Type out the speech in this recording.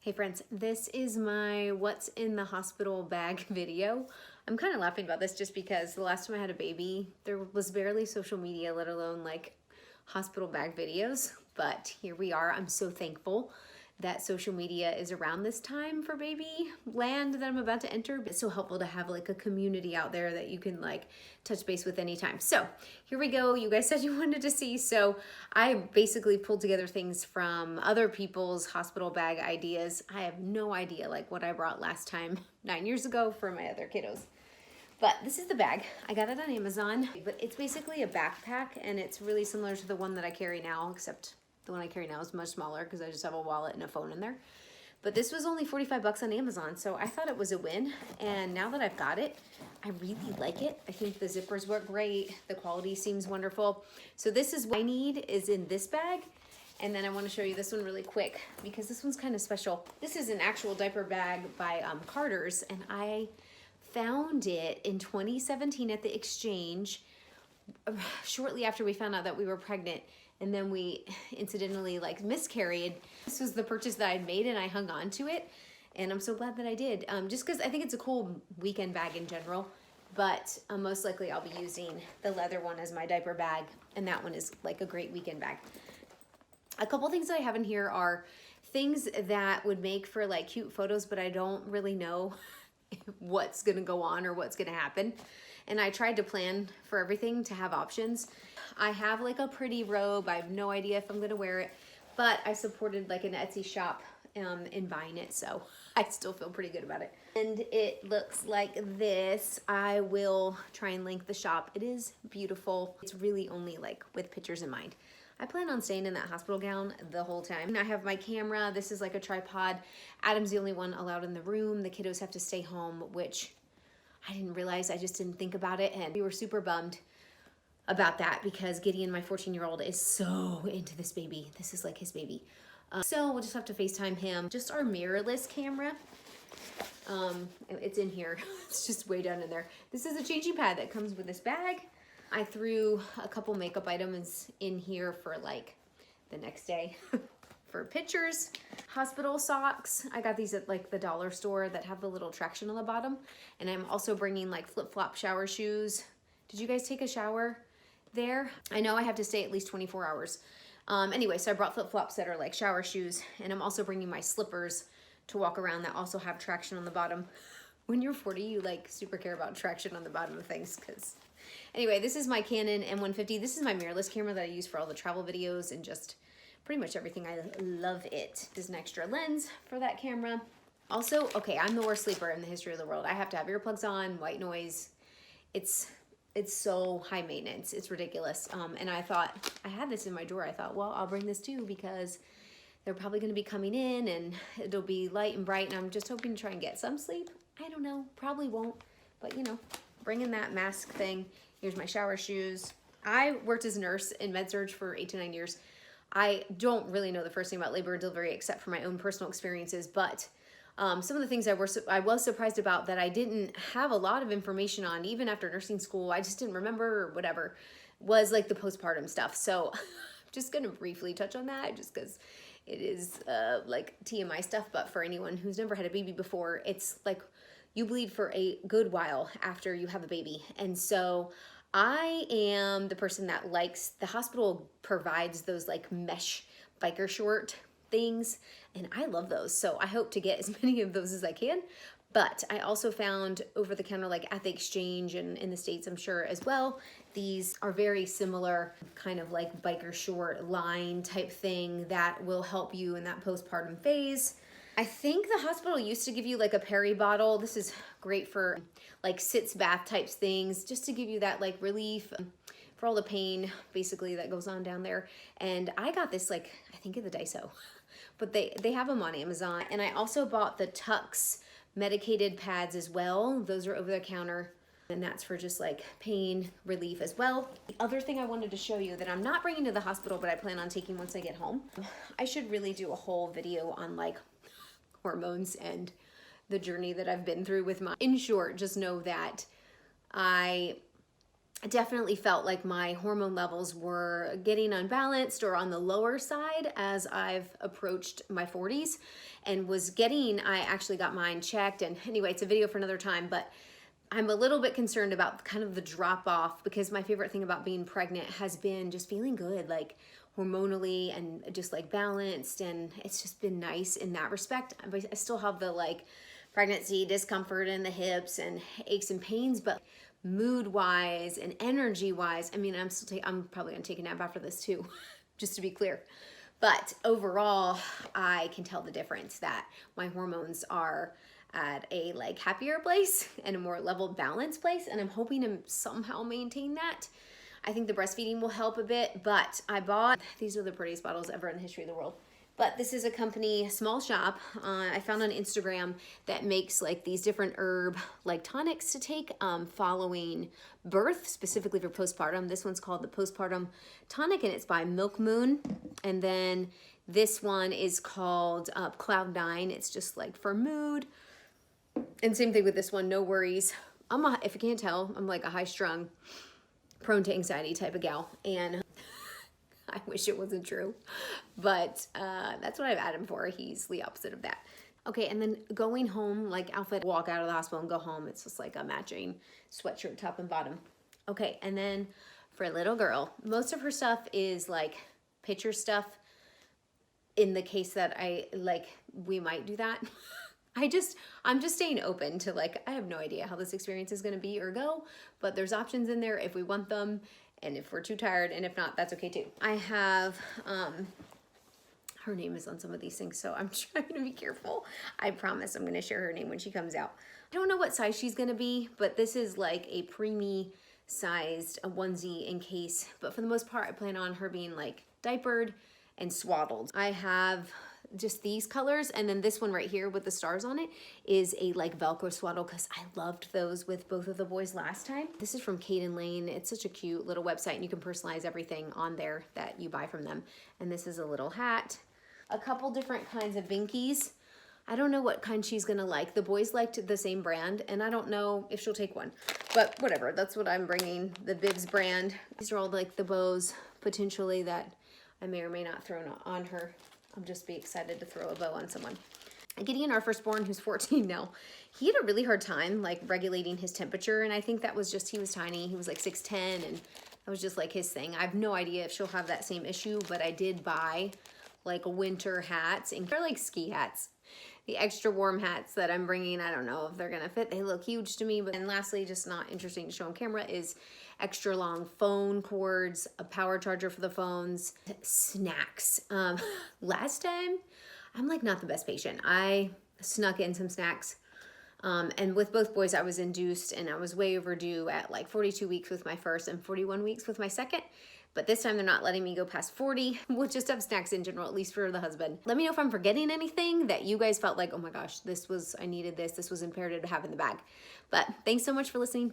Hey friends, this is my what's in the hospital bag video. I'm kind of laughing about this just because the last time I had a baby, there was barely social media, let alone like hospital bag videos. But here we are. I'm so thankful that social media is around this time for baby land that I'm about to enter. It's so helpful to have like a community out there that you can like touch base with anytime. So here we go. You guys said you wanted to see. So I basically pulled together things from other people's hospital bag ideas. I have no idea like what I brought last time 9 years ago for my other kiddos. But this is the bag. I got it on Amazon, but it's basically a backpack and it's really similar to the one that I carry now, except the one I carry now is much smaller because I just have a wallet and a phone in there. But this was only 45 bucks on Amazon, so I thought it was a win. And now that I've got it, I really like it. I think the zippers work great. The quality seems wonderful. So this is what I need is in this bag. And then I want to show you this one really quick because this one's kind of special. This is an actual diaper bag by Carter's, and I found it in 2017 at the exchange shortly after we found out that we were pregnant, and then we incidentally like miscarried. This was the purchase that I'd made and I hung on to it, and I'm so glad that I did, just because I think it's a cool weekend bag in general. But most likely I'll be using the leather one as my diaper bag, and that one is like a great weekend bag. A couple things that I have in here are things that would make for like cute photos, but I don't really know what's gonna go on or what's gonna happen. And I tried to plan for everything to have options. I have like a pretty robe. I have no idea if I'm gonna wear it, but I supported like an Etsy shop in buying it, so I still feel pretty good about it. And it looks like this. I will try and link the shop. It is beautiful. It's really only like with pictures in mind. I plan on staying in that hospital gown the whole time. And I have my camera. This is like a tripod. Adam's the only one allowed in the room. The kiddos have to stay home, which I didn't realize. I just didn't think about it. And we were super bummed about that because Gideon, my 14-year-old, is so into this baby. This is like his baby. So we'll just have to FaceTime him. Just our mirrorless camera. It's in here. It's just way down in there. This is a changing pad that comes with this bag. I threw a couple makeup items in here for like the next day for pictures. Hospital socks. I got these at like the dollar store that have the little traction on the bottom. And I'm also bringing like flip-flop shower shoes. Did you guys take a shower there? I know I have to stay at least 24 hours. Anyway, so I brought flip-flops that are like shower shoes, and I'm also bringing my slippers to walk around that also have traction on the bottom. When you're 40, you like super care about traction on the bottom of things because... Anyway, this is my Canon M150. This is my mirrorless camera that I use for all the travel videos and just pretty much everything. I love it. There's an extra lens for that camera. Also, okay, I'm the worst sleeper in the history of the world. I have to have earplugs on, white noise. It's so high maintenance. It's ridiculous. And I thought, I had this in my drawer. I thought, well, I'll bring this too because they're probably going to be coming in and it'll be light and bright. And I'm just hoping to try and get some sleep. I don't know, probably won't, but you know. Bringing that mask thing. Here's my shower shoes. I worked as a nurse in med-surg for 8 to 9 years. I don't really know the first thing about labor and delivery except for my own personal experiences, but some of the things I was surprised about that I didn't have a lot of information on, even after nursing school, I just didn't remember or whatever, was like the postpartum stuff. So I'm just gonna briefly touch on that just because it is like TMI stuff, but for anyone who's never had a baby before, it's like you bleed for a good while after you have a baby. And so I am the person that likes, the hospital provides those like mesh biker short things, and I love those. So I hope to get as many of those as I can. But I also found over the counter, like at the exchange and in the States, I'm sure as well, these are very similar kind of like biker short line type thing that will help you in that postpartum phase. I think the hospital used to give you like a peri bottle. This is great for like sitz bath types things, just to give you that like relief for all the pain basically that goes on down there. And I got this like, I think at the Daiso, but they have them on Amazon. And I also bought the Tux medicated pads as well. Those are over the counter. And that's for just like pain relief as well. The other thing I wanted to show you that I'm not bringing to the hospital, but I plan on taking once I get home. I should really do a whole video on like hormones and the journey that I've been through with my, in short, just know that I I definitely felt like my hormone levels were getting unbalanced or on the lower side as I've approached my 40s, and I actually got mine checked. And anyway, it's a video for another time, but I'm a little bit concerned about kind of the drop off, because my favorite thing about being pregnant has been just feeling good, like hormonally and just like balanced. And it's just been nice in that respect. I still have the like pregnancy discomfort in the hips and aches and pains, but mood wise and energy wise, I mean, I'm probably gonna take a nap after this too, just to be clear. But overall, I can tell the difference that my hormones are at a like happier place and a more level balanced place. And I'm hoping to somehow maintain that. I think the breastfeeding will help a bit, but these are the prettiest bottles ever in the history of the world. But this is a company, small shop, I found on Instagram, that makes like these different herb like tonics to take following birth, specifically for postpartum. This one's called the Postpartum Tonic, and it's by Milk Moon. And then this one is called Cloud9. It's just like for mood. And same thing with this one, no worries. If you can't tell, I'm like a high strung, prone to anxiety type of gal. And I wish it wasn't true, but that's what I've had him for. He's the opposite of that. Okay, and then going home, like outfit, walk out of the hospital and go home. It's just like a matching sweatshirt, top and bottom. Okay, and then for a little girl, most of her stuff is like picture stuff, in the case that we might do that. I'm just staying open to like, I have no idea how this experience is gonna be or go, but there's options in there if we want them. And if we're too tired, and if not, that's okay too. I have, her name is on some of these things, so I'm trying to be careful. I promise I'm gonna share her name when she comes out. I don't know what size she's gonna be, but this is like a preemie sized onesie in case. But for the most part, I plan on her being like diapered and swaddled. I have just these colors, and then this one right here with the stars on it is a like Velcro swaddle, because I loved those with both of the boys last time. This is from Kate & Lane. It's such a cute little website, and you can personalize everything on there that you buy from them. And this is a little hat. A couple different kinds of binkies. I don't know what kind she's gonna like. The boys liked the same brand, and I don't know if she'll take one, but whatever, that's what I'm bringing, the Bibs brand. These are all like the bows potentially that I may or may not throw on her. I'll just be excited to throw a bow on someone. Gideon, our firstborn, who's 14 now, he had a really hard time like regulating his temperature, and I think that was just, he was tiny. He was like 6'10", and that was just like his thing. I have no idea if she'll have that same issue, but I did buy like winter hats, and they're like ski hats. The extra warm hats that I'm bringing, I don't know if they're gonna fit. They look huge to me. But and lastly, just not interesting to show on camera, is extra long phone cords, a power charger for the phones, snacks. Last time, I'm like not the best patient. I snuck in some snacks. And with both boys, I was induced, and I was way overdue at like 42 weeks with my first and 41 weeks with my second. But this time they're not letting me go past 40. We'll just have snacks in general, at least for the husband. Let me know if I'm forgetting anything that you guys felt like, oh my gosh, I needed this. This was imperative to have in the bag. But thanks so much for listening.